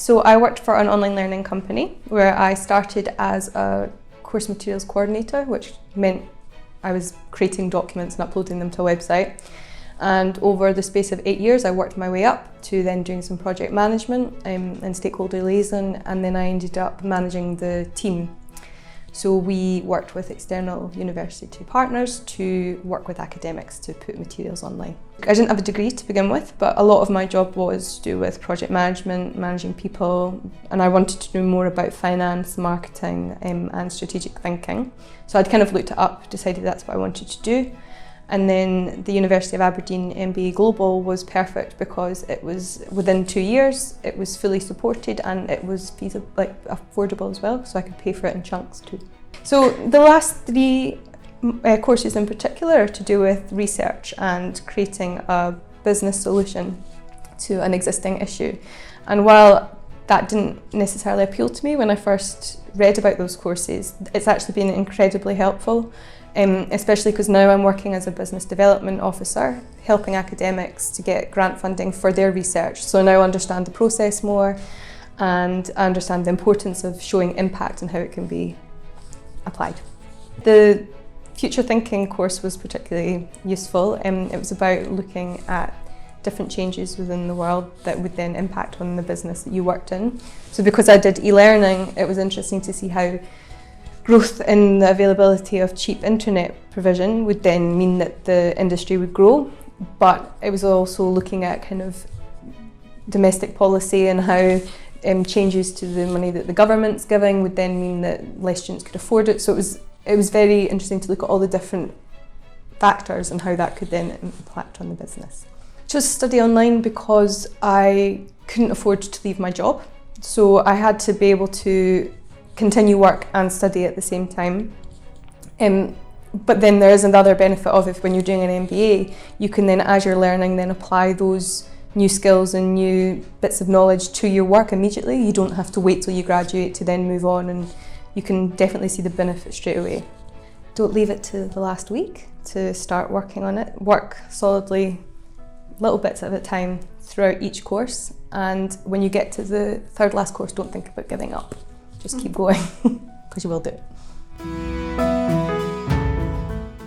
So I worked for an online learning company where I started as a course materials coordinator, which meant I was creating documents and uploading them to a website. And over the space of 8 years, I worked my way up to then doing some project management and stakeholder liaison, and then I ended up managing the team. So we worked with external university partners to work with academics to put materials online. I didn't have a degree to begin with, but a lot of my job was to do with project management, managing people, and I wanted to know more about finance, marketing, and strategic thinking. So I'd kind of looked it up, decided that's what I wanted to do. And then the University of Aberdeen MBA Global was perfect because it was within 2 years, it was fully supported, and it was feasible, affordable as well, so I could pay for it in chunks too. So the last 3 courses in particular are to do with research and creating a business solution to an existing issue. And while that didn't necessarily appeal to me when I first read about those courses, it's actually been incredibly helpful. Especially because now I'm working as a business development officer, helping academics to get grant funding for their research. So now I understand the process more, and I understand the importance of showing impact and how it can be applied. The future thinking course was particularly useful. It was about looking at different changes within the world that would then impact on the business that you worked in. So because I did e-learning, it was interesting to see how growth in the availability of cheap internet provision would then mean that the industry would grow, but it was also looking at kind of domestic policy and how changes to the money that the government's giving would then mean that less students could afford it. So it was very interesting to look at all the different factors and how that could then impact on the business. I chose to study online because I couldn't afford to leave my job, so I had to be able to continue work and study at the same time. But then there is another benefit of it when you're doing an MBA, you can then, as you're learning, then apply those new skills and new bits of knowledge to your work immediately. You don't have to wait till you graduate to then move on, and you can definitely see the benefit straight away. Don't leave it to the last week to start working on it. Work solidly, little bits at a time throughout each course, and when you get to the third last course, don't think about giving up. Just keep going, because you will do it.